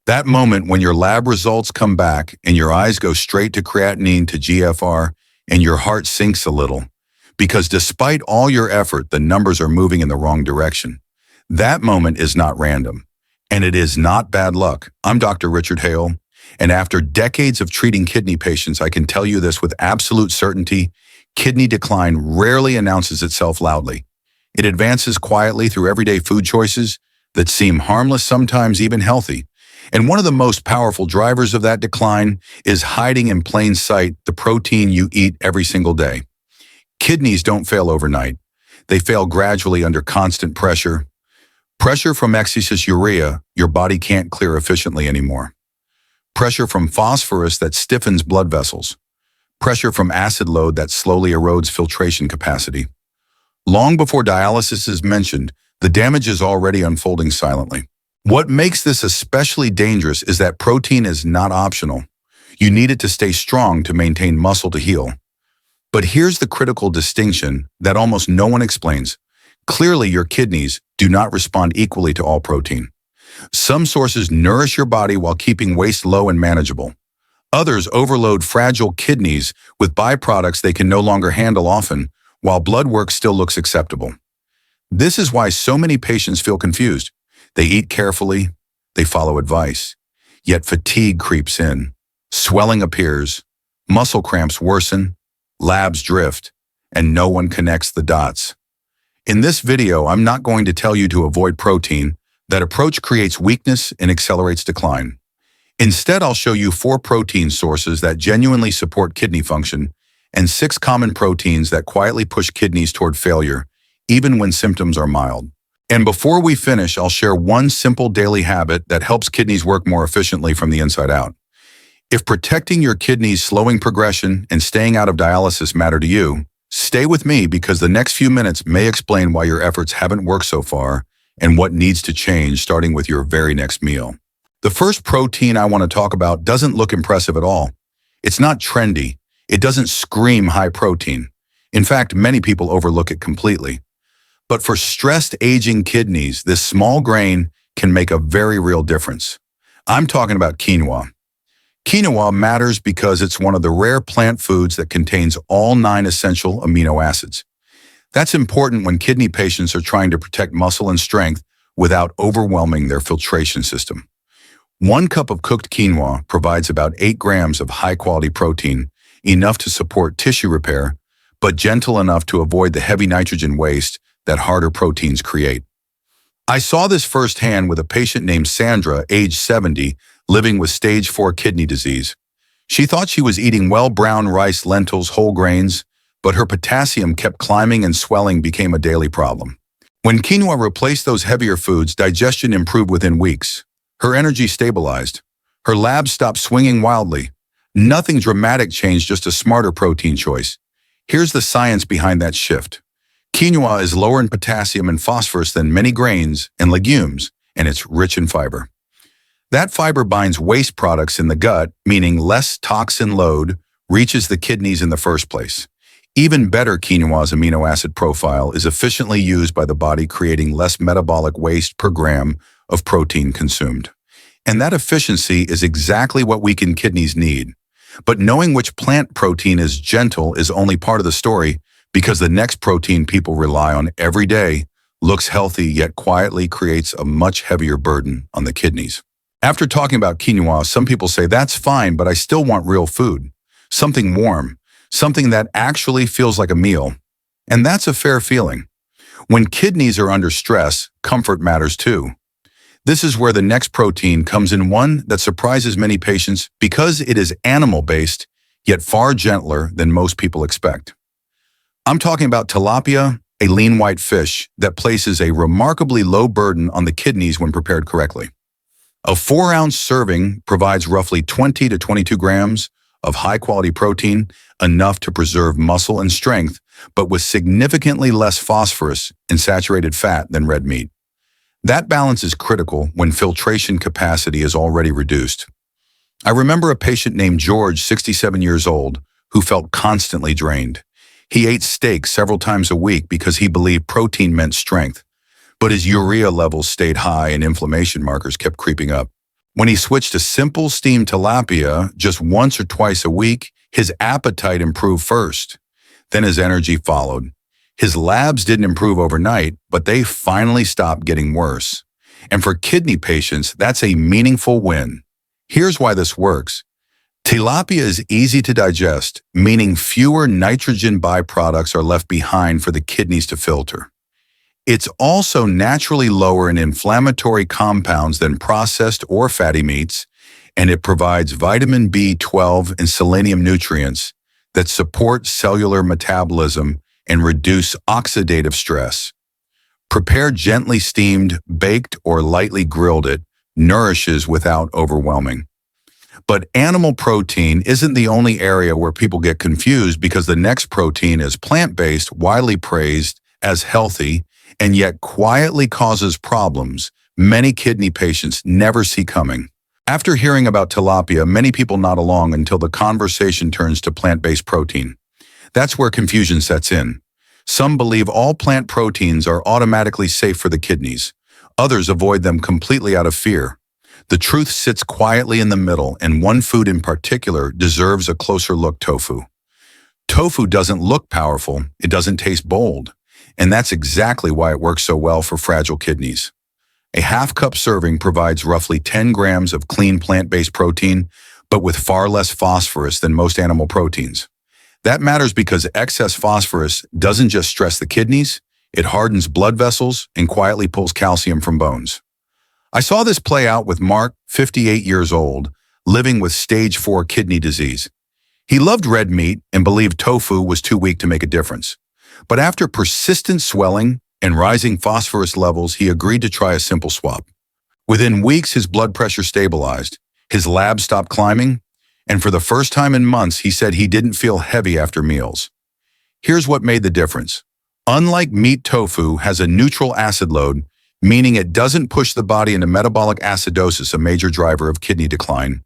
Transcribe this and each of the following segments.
That moment when your lab results come back and your eyes go straight to creatinine to GFR and your heart sinks a little. Because despite all your effort, the numbers are moving in the wrong direction. That moment is not random. And it is not bad luck. I'm Dr. Richard Hale, and after decades of treating kidney patients, I can tell you this with absolute certainty: kidney decline rarely announces itself loudly. It advances quietly through everyday food choices that seem harmless, sometimes even healthy. And one of the most powerful drivers of that decline is hiding in plain sight: the protein you eat every single day. Kidneys don't fail overnight. They fail gradually under constant pressure. Pressure from excess urea your body can't clear efficiently anymore. Pressure from phosphorus that stiffens blood vessels. Pressure from acid load that slowly erodes filtration capacity. Long before dialysis is mentioned, the damage is already unfolding silently. What makes this especially dangerous is that protein is not optional. You need it to stay strong, to maintain muscle, to heal. But here's the critical distinction that almost no one explains. Clearly, your kidneys do not respond equally to all protein. Some sources nourish your body while keeping waste low and manageable. Others overload fragile kidneys with byproducts they can no longer handle often, while blood work still looks acceptable. This is why so many patients feel confused. They eat carefully, they follow advice, yet fatigue creeps in, swelling appears, muscle cramps worsen, labs drift, and no one connects the dots. In this video, I'm not going to tell you to avoid protein. That approach creates weakness and accelerates decline. Instead, I'll show you 4 protein sources that genuinely support kidney function and 6 common proteins that quietly push kidneys toward failure, even when symptoms are mild. And before we finish, I'll share one simple daily habit that helps kidneys work more efficiently from the inside out. If protecting your kidneys, slowing progression, and staying out of dialysis matter to you, stay with me, because the next few minutes may explain why your efforts haven't worked so far and what needs to change, starting with your very next meal. The first protein I want to talk about doesn't look impressive at all. It's not trendy. It doesn't scream high protein. In fact, many people overlook it completely. But for stressed, aging kidneys, this small grain can make a very real difference. I'm talking about quinoa. Quinoa matters because it's one of the rare plant foods that contains all 9 essential amino acids. That's important when kidney patients are trying to protect muscle and strength without overwhelming their filtration system. 1 cup of cooked quinoa provides about 8 grams of high-quality protein, enough to support tissue repair, but gentle enough to avoid the heavy nitrogen waste that harder proteins create. I saw this firsthand with a patient named Sandra, age 70, living with stage 4 kidney disease. She thought she was eating well: brown rice, lentils, whole grains, but her potassium kept climbing and swelling became a daily problem. When quinoa replaced those heavier foods, digestion improved within weeks. Her energy stabilized. Her labs stopped swinging wildly. Nothing dramatic changed, just a smarter protein choice. Here's the science behind that shift. Quinoa is lower in potassium and phosphorus than many grains and legumes, and it's rich in fiber. That fiber binds waste products in the gut, meaning less toxin load reaches the kidneys in the first place. Even better, quinoa's amino acid profile is efficiently used by the body, creating less metabolic waste per gram of protein consumed. And that efficiency is exactly what weakened kidneys need. But knowing which plant protein is gentle is only part of the story, because the next protein people rely on every day looks healthy, yet quietly creates a much heavier burden on the kidneys. After talking about quinoa, some people say, that's fine, but I still want real food. Something warm, something that actually feels like a meal. And that's a fair feeling. When kidneys are under stress, comfort matters too. This is where the next protein comes in, one that surprises many patients because it is animal-based, yet far gentler than most people expect. I'm talking about tilapia, a lean white fish that places a remarkably low burden on the kidneys when prepared correctly. A 4-ounce serving provides roughly 20 to 22 grams of high-quality protein, enough to preserve muscle and strength, but with significantly less phosphorus and saturated fat than red meat. That balance is critical when filtration capacity is already reduced. I remember a patient named George, 67 years old, who felt constantly drained. He ate steak several times a week because he believed protein meant strength, but his urea levels stayed high and inflammation markers kept creeping up. When he switched to simple steamed tilapia just once or twice a week, his appetite improved first. Then his energy followed. His labs didn't improve overnight, but they finally stopped getting worse. And for kidney patients, that's a meaningful win. Here's why this works. Tilapia is easy to digest, meaning fewer nitrogen byproducts are left behind for the kidneys to filter. It's also naturally lower in inflammatory compounds than processed or fatty meats, and it provides vitamin B12 and selenium nutrients that support cellular metabolism and reduce oxidative stress. Prepared gently steamed, baked, or lightly grilled, it nourishes without overwhelming. But animal protein isn't the only area where people get confused, because the next protein is plant-based, widely praised as healthy, and yet quietly causes problems many kidney patients never see coming. After hearing about tilapia, many people nod along until the conversation turns to plant-based protein. That's where confusion sets in. Some believe all plant proteins are automatically safe for the kidneys. Others avoid them completely out of fear. The truth sits quietly in the middle, and one food in particular deserves a closer look: tofu. Tofu doesn't look powerful, it doesn't taste bold, and that's exactly why it works so well for fragile kidneys. A half-cup serving provides roughly 10 grams of clean plant-based protein, but with far less phosphorus than most animal proteins. That matters because excess phosphorus doesn't just stress the kidneys, it hardens blood vessels and quietly pulls calcium from bones. I saw this play out with Mark, 58 years old, living with stage 4 kidney disease. He loved red meat and believed tofu was too weak to make a difference. But after persistent swelling and rising phosphorus levels, he agreed to try a simple swap. Within weeks, his blood pressure stabilized, his labs stopped climbing, and for the first time in months, he said he didn't feel heavy after meals. Here's what made the difference. Unlike meat, tofu has a neutral acid load, meaning it doesn't push the body into metabolic acidosis, a major driver of kidney decline.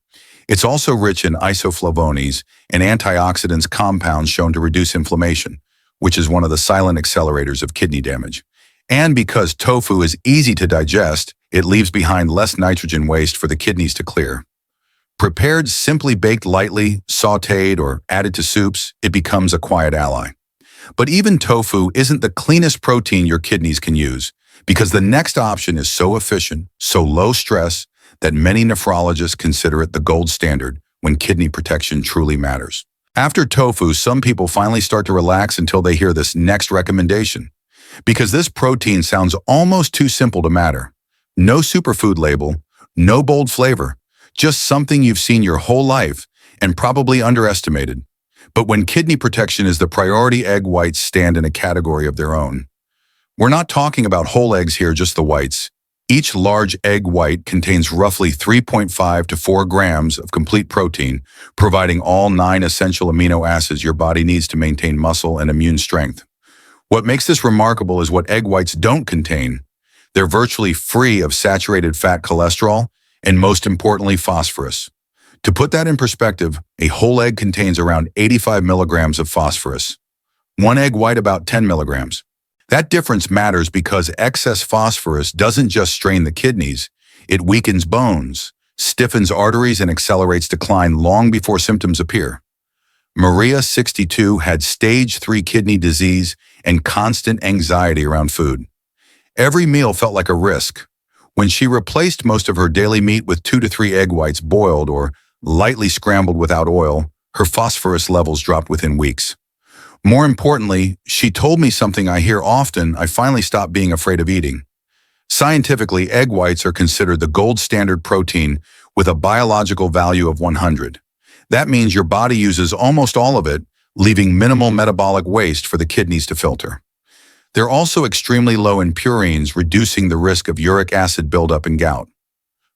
It's also rich in isoflavones and antioxidants, compounds shown to reduce inflammation, which is one of the silent accelerators of kidney damage. And because tofu is easy to digest, it leaves behind less nitrogen waste for the kidneys to clear. Prepared simply baked lightly, sautéed, or added to soups, it becomes a quiet ally. But even tofu isn't the cleanest protein your kidneys can use, because the next option is so efficient, so low stress, that many nephrologists consider it the gold standard when kidney protection truly matters. After tofu, some people finally start to relax until they hear this next recommendation, because this protein sounds almost too simple to matter. No superfood label, no bold flavor, just something you've seen your whole life and probably underestimated. But when kidney protection is the priority, egg whites stand in a category of their own. We're not talking about whole eggs here, just the whites. Each large egg white contains roughly 3.5 to 4 grams of complete protein, providing all 9 essential amino acids your body needs to maintain muscle and immune strength. What makes this remarkable is what egg whites don't contain. They're virtually free of saturated fat, cholesterol, and most importantly, phosphorus. To put that in perspective, a whole egg contains around 85 milligrams of phosphorus. One egg white about 10 milligrams. That difference matters because excess phosphorus doesn't just strain the kidneys, it weakens bones, stiffens arteries, and accelerates decline long before symptoms appear. Maria, 62, had stage 3 kidney disease and constant anxiety around food. Every meal felt like a risk. When she replaced most of her daily meat with 2 to 3 egg whites boiled or lightly scrambled without oil, her phosphorus levels dropped within weeks. More importantly, she told me something I hear often: I finally stopped being afraid of eating. Scientifically, egg whites are considered the gold standard protein with a biological value of 100. That means your body uses almost all of it, leaving minimal metabolic waste for the kidneys to filter. They're also extremely low in purines, reducing the risk of uric acid buildup and gout.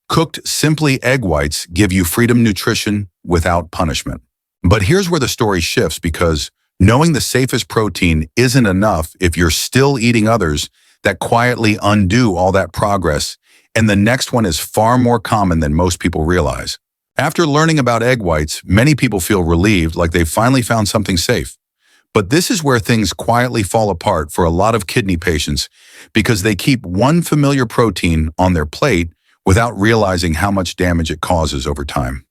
Cooked simply, egg whites give you freedom nutrition without punishment. But here's where the story shifts, because knowing the safest protein isn't enough if you're still eating others that quietly undo all that progress, and the next one is far more common than most people realize. After learning about egg whites, many people feel relieved, like they've finally found something safe. But this is where things quietly fall apart for a lot of kidney patients, because they keep one familiar protein on their plate without realizing how much damage it causes over time.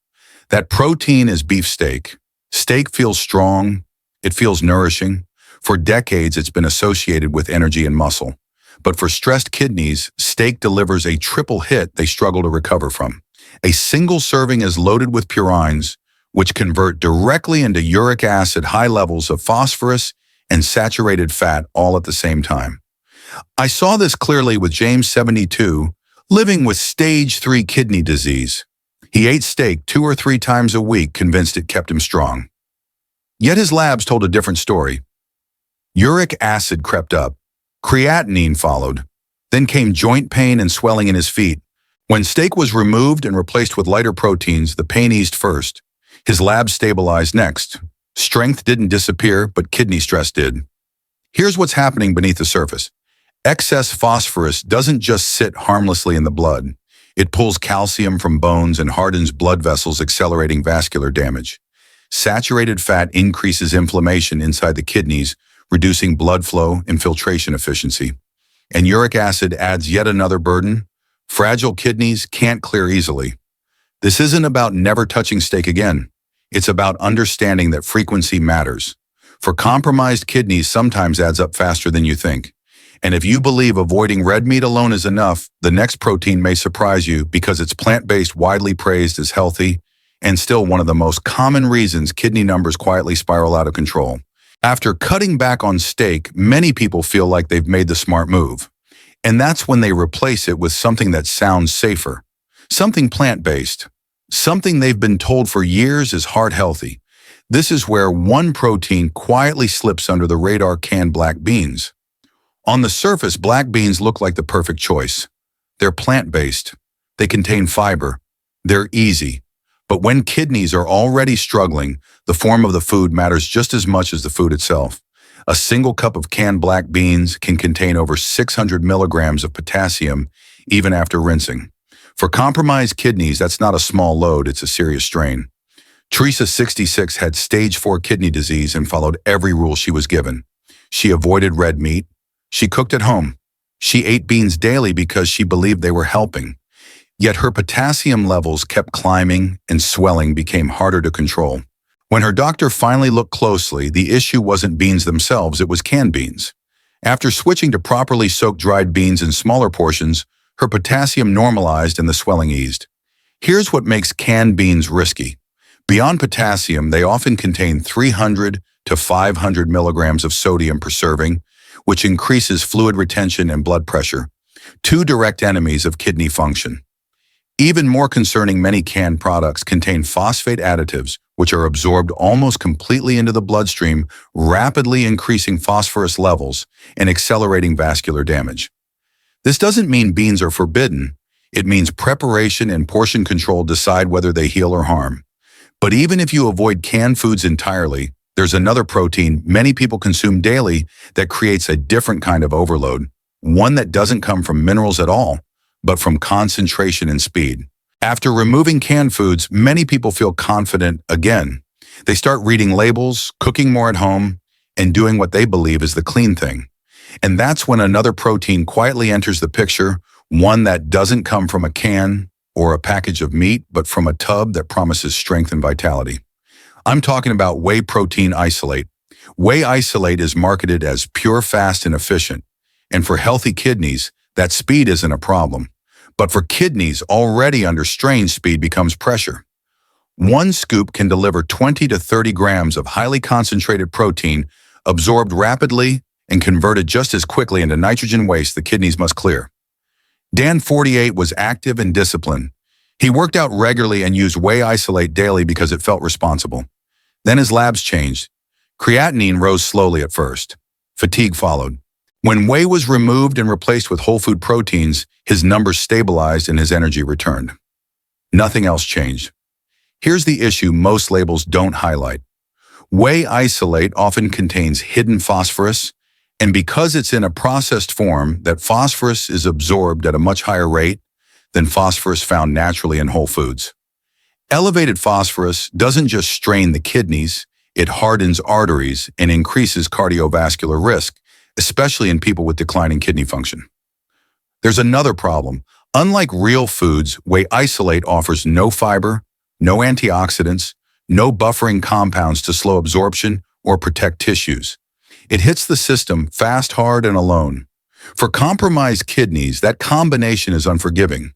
That protein is beef steak. Steak feels strong. It feels nourishing. For decades, it's been associated with energy and muscle. But for stressed kidneys, steak delivers a triple hit they struggle to recover from. A single serving is loaded with purines, which convert directly into uric acid, high levels of phosphorus, and saturated fat all at the same time. I saw this clearly with James, 72, living with stage 3 kidney disease. He ate steak 2 or 3 times a week, convinced it kept him strong. Yet his labs told a different story. Uric acid crept up. Creatinine followed. Then came joint pain and swelling in his feet. When steak was removed and replaced with lighter proteins, the pain eased first. His labs stabilized next. Strength didn't disappear, but kidney stress did. Here's what's happening beneath the surface. Excess phosphorus doesn't just sit harmlessly in the blood. It pulls calcium from bones and hardens blood vessels, accelerating vascular damage. Saturated fat increases inflammation inside the kidneys, reducing blood flow and filtration efficiency. And uric acid adds yet another burden. Fragile kidneys can't clear easily. This isn't about never touching steak again. It's about understanding that frequency matters. For compromised kidneys, sometimes adds up faster than you think. And if you believe avoiding red meat alone is enough, the next protein may surprise you because it's plant-based, widely praised as healthy, and still one of the most common reasons kidney numbers quietly spiral out of control. After cutting back on steak, many people feel like they've made the smart move. And that's when they replace it with something that sounds safer. Something plant-based. Something they've been told for years is heart-healthy. This is where one protein quietly slips under the radar: canned black beans. On the surface, black beans look like the perfect choice. They're plant-based. They contain fiber. They're easy. But when kidneys are already struggling, the form of the food matters just as much as the food itself. A single cup of canned black beans can contain over 600 milligrams of potassium even after rinsing. For compromised kidneys, that's not a small load, it's a serious strain. Teresa, 66, had stage 4 kidney disease and followed every rule she was given. She avoided red meat. She cooked at home. She ate beans daily because she believed they were helping. Yet her potassium levels kept climbing and swelling became harder to control. When her doctor finally looked closely, the issue wasn't beans themselves, it was canned beans. After switching to properly soaked dried beans in smaller portions, her potassium normalized and the swelling eased. Here's what makes canned beans risky. Beyond potassium, they often contain 300 to 500 milligrams of sodium per serving, which increases fluid retention and blood pressure, 2 direct enemies of kidney function. Even more concerning, many canned products contain phosphate additives, which are absorbed almost completely into the bloodstream, rapidly increasing phosphorus levels and accelerating vascular damage. This doesn't mean beans are forbidden. It means preparation and portion control decide whether they heal or harm. But even if you avoid canned foods entirely, there's another protein many people consume daily that creates a different kind of overload, one that doesn't come from minerals at all, but from concentration and speed. After removing canned foods, many people feel confident again. They start reading labels, cooking more at home, and doing what they believe is the clean thing. And that's when another protein quietly enters the picture, one that doesn't come from a can or a package of meat, but from a tub that promises strength and vitality. I'm talking about whey protein isolate. Whey isolate is marketed as pure, fast, and efficient. And for healthy kidneys, that speed isn't a problem. But for kidneys already under strain, speed becomes pressure. One scoop can deliver 20 to 30 grams of highly concentrated protein, absorbed rapidly and converted just as quickly into nitrogen waste the kidneys must clear. Dan, 48, was active and disciplined. He worked out regularly and used whey isolate daily because it felt responsible. Then his labs changed. Creatinine rose slowly at first. Fatigue followed. When whey was removed and replaced with whole food proteins, his numbers stabilized and his energy returned. Nothing else changed. Here's the issue most labels don't highlight. Whey isolate often contains hidden phosphorus, and because it's in a processed form, that phosphorus is absorbed at a much higher rate than phosphorus found naturally in whole foods. Elevated phosphorus doesn't just strain the kidneys, it hardens arteries and increases cardiovascular risk, especially in people with declining kidney function. There's another problem. Unlike real foods, whey isolate offers no fiber, no antioxidants, no buffering compounds to slow absorption or protect tissues. It hits the system fast, hard, and alone. For compromised kidneys, that combination is unforgiving.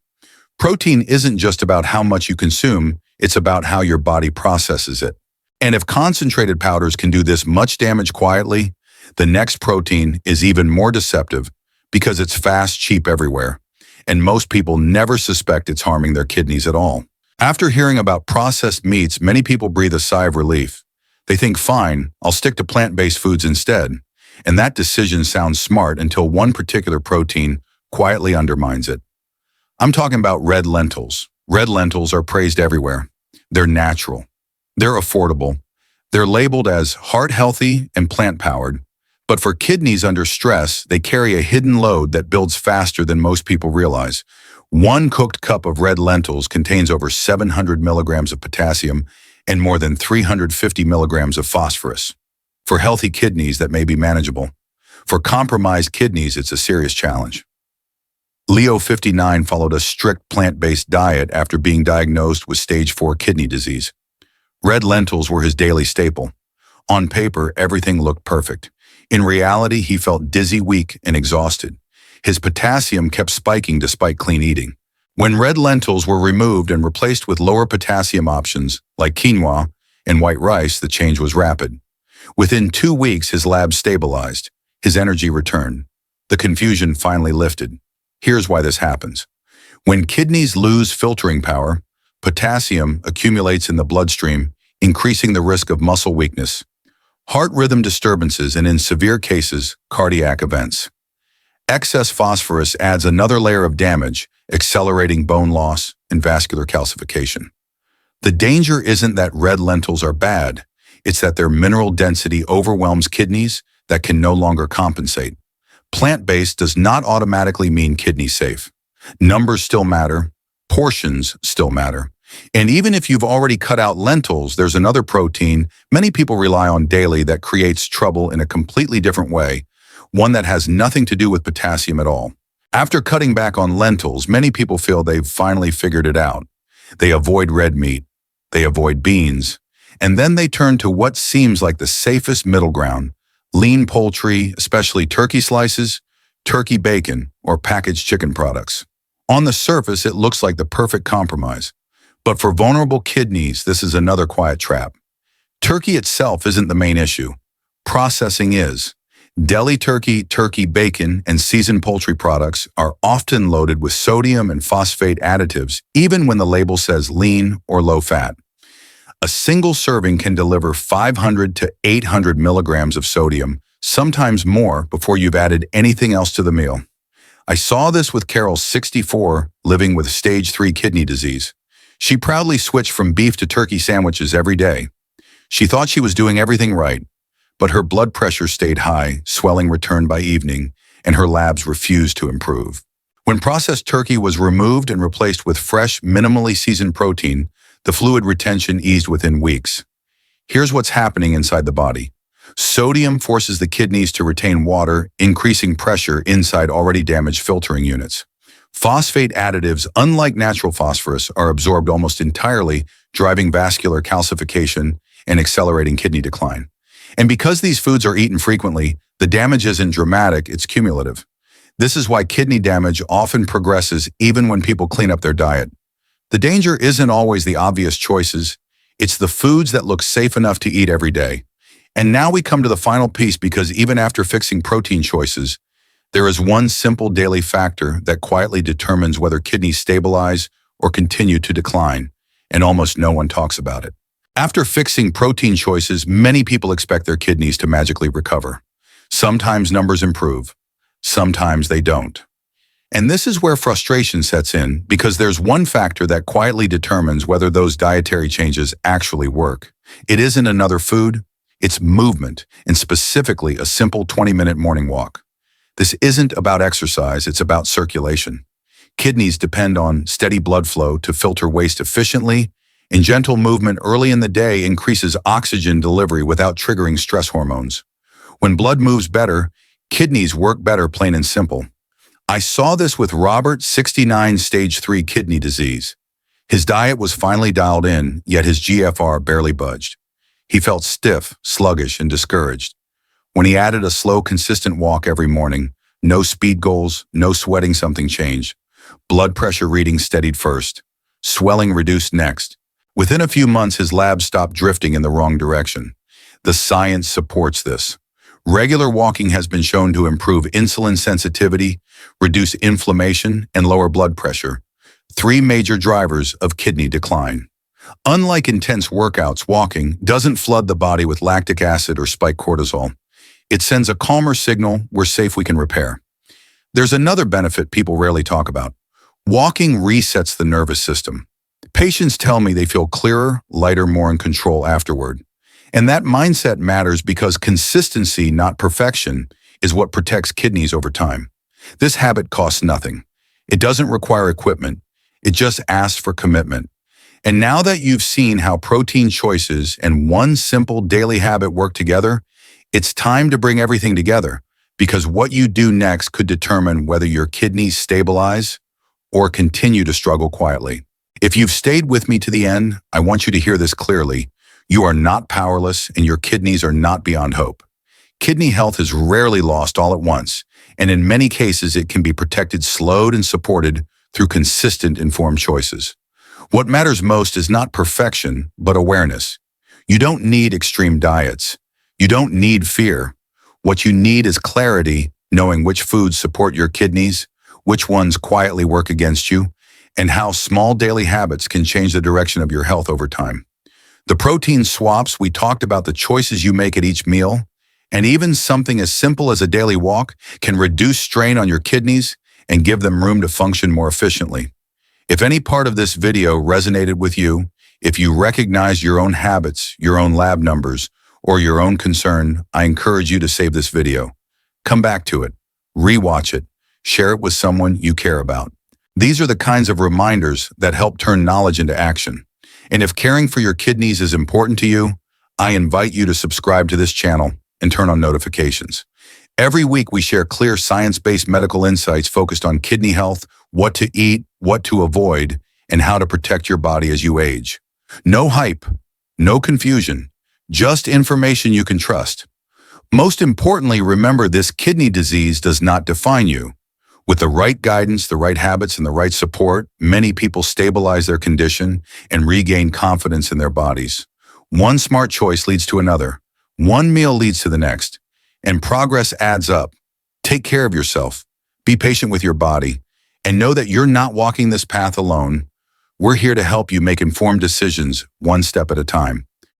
Protein isn't just about how much you consume, it's about how your body processes it. And if concentrated powders can do this much damage quietly, the next protein is even more deceptive because it's fast, cheap everywhere, and most people never suspect it's harming their kidneys at all. After hearing about processed meats, many people breathe a sigh of relief. They think, fine, I'll stick to plant-based foods instead. And that decision sounds smart until one particular protein quietly undermines it. I'm talking about red lentils. Red lentils are praised everywhere. They're natural. They're affordable. They're labeled as heart-healthy and plant-powered. But for kidneys under stress, they carry a hidden load that builds faster than most people realize. One cooked cup of red lentils contains over 700 milligrams of potassium and more than 350 milligrams of phosphorus. For healthy kidneys, that may be manageable. For compromised kidneys, it's a serious challenge. Leo, 59, followed a strict plant-based diet after being diagnosed with stage 4 kidney disease. Red lentils were his daily staple. On paper, everything looked perfect. In reality, he felt dizzy, weak, and exhausted. His potassium kept spiking despite clean eating. When red lentils were removed and replaced with lower potassium options, like quinoa and white rice, the change was rapid. Within 2 weeks, his labs stabilized. His energy returned. The confusion finally lifted. Here's why this happens. When kidneys lose filtering power, potassium accumulates in the bloodstream, increasing the risk of muscle weakness, heart rhythm disturbances, and in severe cases, cardiac events. Excess phosphorus adds another layer of damage, accelerating bone loss and vascular calcification. The danger isn't that red lentils are bad, it's that their mineral density overwhelms kidneys that can no longer compensate. Plant-based does not automatically mean kidney safe. Numbers still matter, portions still matter. And even if you've already cut out lentils, there's another protein many people rely on daily that creates trouble in a completely different way, one that has nothing to do with potassium at all. After cutting back on lentils, many people feel they've finally figured it out. They avoid red meat, they avoid beans, and then they turn to what seems like the safest middle ground: lean poultry, especially turkey slices, turkey bacon, or packaged chicken products. On the surface, it looks like the perfect compromise. But for vulnerable kidneys, this is another quiet trap. Turkey itself isn't the main issue. Processing is. Deli turkey, turkey bacon, and seasoned poultry products are often loaded with sodium and phosphate additives, even when the label says lean or low fat. A single serving can deliver 500 to 800 milligrams of sodium, sometimes more, before you've added anything else to the meal. I saw this with Carol, 64, living with stage 3 kidney disease. She proudly switched from beef to turkey sandwiches every day. She thought she was doing everything right, but her blood pressure stayed high, swelling returned by evening, and her labs refused to improve. When processed turkey was removed and replaced with fresh, minimally seasoned protein, the fluid retention eased within weeks. Here's what's happening inside the body. Sodium forces the kidneys to retain water, increasing pressure inside already damaged filtering units. Phosphate additives, unlike natural phosphorus, are absorbed almost entirely, driving vascular calcification and accelerating kidney decline. And because these foods are eaten frequently, the damage isn't dramatic, it's cumulative. This is why kidney damage often progresses even when people clean up their diet. The danger isn't always the obvious choices, it's the foods that look safe enough to eat every day. And now we come to the final piece, because even after fixing protein choices, there is one simple daily factor that quietly determines whether kidneys stabilize or continue to decline, and almost no one talks about it. After fixing protein choices, many people expect their kidneys to magically recover. Sometimes numbers improve, sometimes they don't. And this is where frustration sets in, because there's one factor that quietly determines whether those dietary changes actually work. It isn't another food, it's movement, and specifically a simple 20-minute morning walk. This isn't about exercise, it's about circulation. Kidneys depend on steady blood flow to filter waste efficiently, and gentle movement early in the day increases oxygen delivery without triggering stress hormones. When blood moves better, kidneys work better, plain and simple. I saw this with Robert, 69, stage 3 kidney disease. His diet was finally dialed in, yet his GFR barely budged. He felt stiff, sluggish, and discouraged. When he added a slow, consistent walk every morning, no speed goals, no sweating, something changed. Blood pressure readings steadied first. Swelling reduced next. Within a few months, his labs stopped drifting in the wrong direction. The science supports this. Regular walking has been shown to improve insulin sensitivity, reduce inflammation, and lower blood pressure, 3 major drivers of kidney decline. Unlike intense workouts, walking doesn't flood the body with lactic acid or spike cortisol. It sends a calmer signal, we're safe, we can repair. There's another benefit people rarely talk about. Walking resets the nervous system. Patients tell me they feel clearer, lighter, more in control afterward. And that mindset matters because consistency, not perfection, is what protects kidneys over time. This habit costs nothing. It doesn't require equipment. It just asks for commitment. And now that you've seen how protein choices and one simple daily habit work together, it's time to bring everything together, because what you do next could determine whether your kidneys stabilize or continue to struggle quietly. If you've stayed with me to the end, I want you to hear this clearly. You are not powerless, and your kidneys are not beyond hope. Kidney health is rarely lost all at once, and in many cases it can be protected, slowed, and supported through consistent, informed choices. What matters most is not perfection, but awareness. You don't need extreme diets. You don't need fear. What you need is clarity, knowing which foods support your kidneys, which ones quietly work against you, and how small daily habits can change the direction of your health over time. The protein swaps, we talked about the choices you make at each meal, and even something as simple as a daily walk can reduce strain on your kidneys and give them room to function more efficiently. If any part of this video resonated with you, if you recognize your own habits, your own lab numbers, or your own concern, I encourage you to save this video. Come back to it, rewatch it, share it with someone you care about. These are the kinds of reminders that help turn knowledge into action. And if caring for your kidneys is important to you, I invite you to subscribe to this channel and turn on notifications. Every week we share clear science-based medical insights focused on kidney health, what to eat, what to avoid, and how to protect your body as you age. No hype, no confusion, just information you can trust. Most importantly, remember this kidney disease does not define you. With the right guidance, the right habits, and the right support, many people stabilize their condition and regain confidence in their bodies. One smart choice leads to another. One meal leads to the next. And progress adds up. Take care of yourself. Be patient with your body. And know that you're not walking this path alone. We're here to help you make informed decisions, one step at a time.